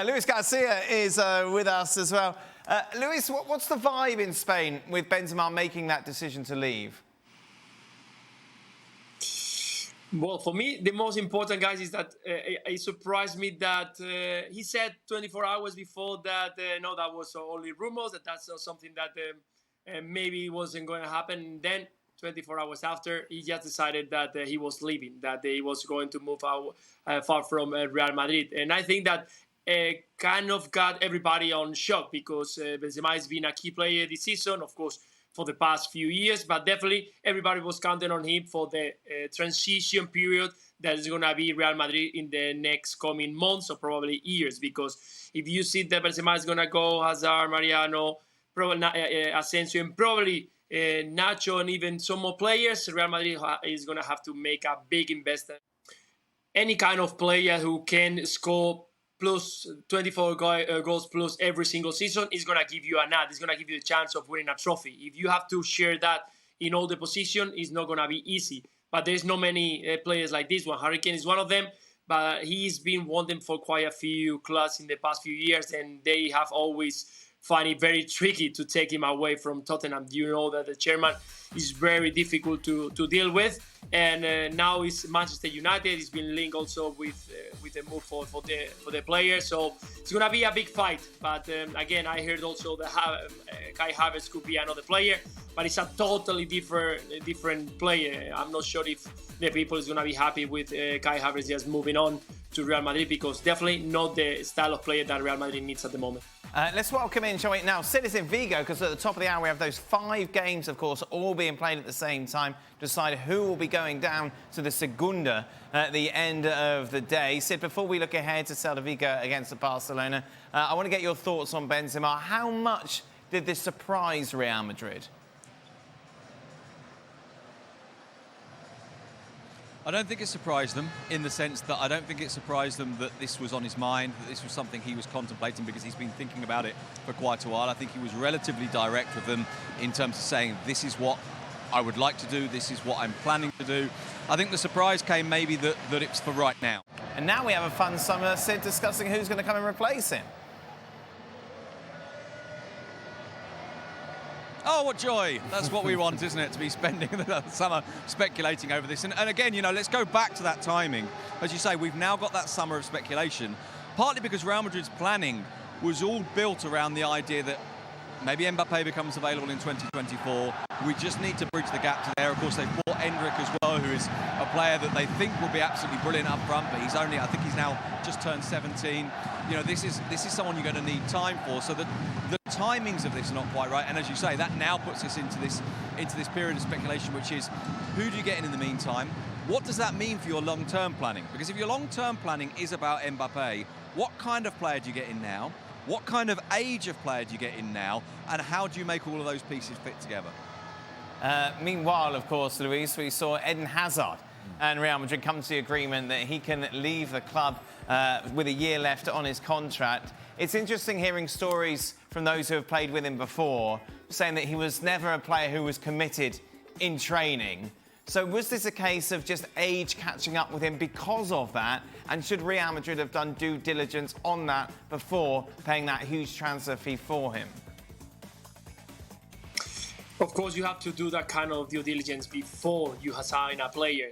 Luis Garcia is with us as well. Luis, what's the vibe in Spain with Benzema making that decision to leave? Well, for me, the most important, guys, is that it surprised me that he said 24 hours before that, no, that was only rumors, that's not something that maybe wasn't going to happen. Then 24 hours after, he just decided that he was leaving, that he was going to move out far from Real Madrid. And I think that kind of got everybody on shock because Benzema has been a key player this season, of course, for the past few years, but definitely everybody was counting on him for the transition period that is going to be Real Madrid in the next coming months or probably years. Because if you see that Benzema is going to go, Hazard, Mariano, probably Asensio, and probably Nacho, and even some more players, Real Madrid is going to have to make a big investment. Any kind of player who can score plus 24 goals plus every single season is going to give you a nod. It's going to give you the chance of winning a trophy. If you have to share that in all the positions, it's not going to be easy. But there's not many players like this one. Harry Kane is one of them, but he's been wanting for quite a few clubs in the past few years, and they have always find it very tricky to take him away from Tottenham. You know that the chairman is very difficult to deal with, and now it's Manchester United. It's been linked also with the move for the players, so it's gonna be a big fight. But again, I heard also that Kai Havertz could be another player, but it's a totally different player. I'm not sure if the people is gonna be happy with Kai Havertz just moving on to Real Madrid, because definitely not the style of player that Real Madrid needs at the moment. Let's welcome in, shall we, now Citizen Vigo, because at the top of the hour we have those 5 games, of course, all being played at the same time to decide who will be going down to the Segunda at the end of the day. Sid, before we look ahead to Celta Vigo against Barcelona, I want to get your thoughts on Benzema. How much did this surprise Real Madrid? I don't think it surprised them, in the sense that I don't think it surprised them that this was on his mind, that this was something he was contemplating, because he's been thinking about it for quite a while. I think he was relatively direct with them in terms of saying, this is what I would like to do, this is what I'm planning to do. I think the surprise came maybe that it's for right now. And now we have a fun summer, Sid, discussing who's going to come and replace him. Oh, what joy. That's what we want, isn't it? To be spending the summer speculating over this. And again, you know, let's go back to that timing. As you say, we've now got that summer of speculation, partly because Real Madrid's planning was all built around the idea that maybe Mbappe becomes available in 2024. We just need to bridge the gap to there. Of course, they've bought Endrick as well, who is a player that they think will be absolutely brilliant up front, but he's only, I think he's now just turned 17. You know, this is someone you're going to need time for. So the timings of this are not quite right. And as you say, that now puts us into this period of speculation, which is, who do you get in the meantime? What does that mean for your long-term planning? Because if your long-term planning is about Mbappe, what kind of player do you get in now? What kind of age of player do you get in now? And how do you make all of those pieces fit together? Meanwhile, of course, Luis, we saw Eden Hazard and Real Madrid come to the agreement that he can leave the club with a year left on his contract. It's interesting hearing stories from those who have played with him before, saying that he was never a player who was committed in training. So was this a case of just age catching up with him because of that? And should Real Madrid have done due diligence on that before paying that huge transfer fee for him? Of course, you have to do that kind of due diligence before you sign a player.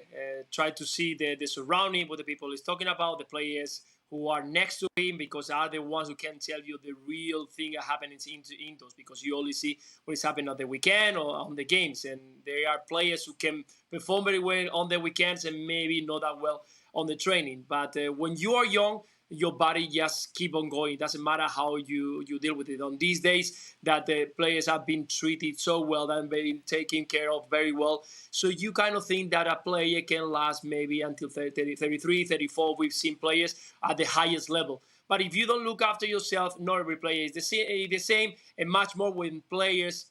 Try to see the surrounding, what the people is talking about, the players who are next to him, because they are the ones who can tell you the real thing happening indoors, because you only see what is happening on the weekend or on the games. And there are players who can perform very well on the weekends and maybe not that well on the training. But when you are young, your body just keep on going. It doesn't matter how you deal with it. On these days that the players have been treated so well and been taken care of very well. So you kind of think that a player can last maybe until 30, 33, 34. We've seen players at the highest level. But if you don't look after yourself, not every player is the same, and much more when players'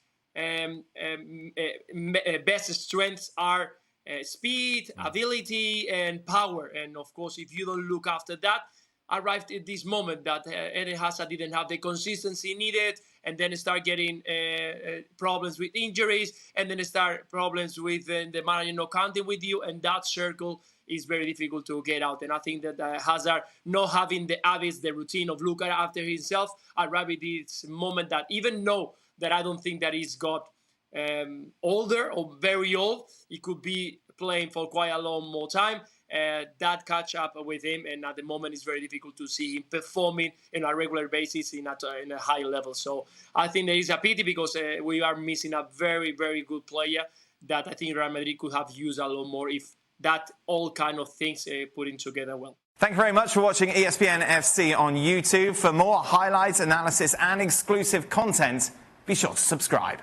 best strengths are speed, ability, and power. And of course, if you don't look after that, arrived at this moment that Eden Hazard didn't have the consistency needed, and then start getting problems with injuries, and then start problems with the manager not counting with you, and that circle is very difficult to get out. And I think that Hazard not having the habits, the routine of looking after himself, arrived at this moment that even though that I don't think that he's got older or very old, he could be playing for quite a long more time. That catch up with him, and at the moment it's very difficult to see him performing on a regular basis in a high level. So I think there is a pity because we are missing a very, very good player that I think Real Madrid could have used a lot more if that all kind of things putting together well. Thank you very much for watching ESPN FC on YouTube. For more highlights, analysis and exclusive content, be sure to subscribe.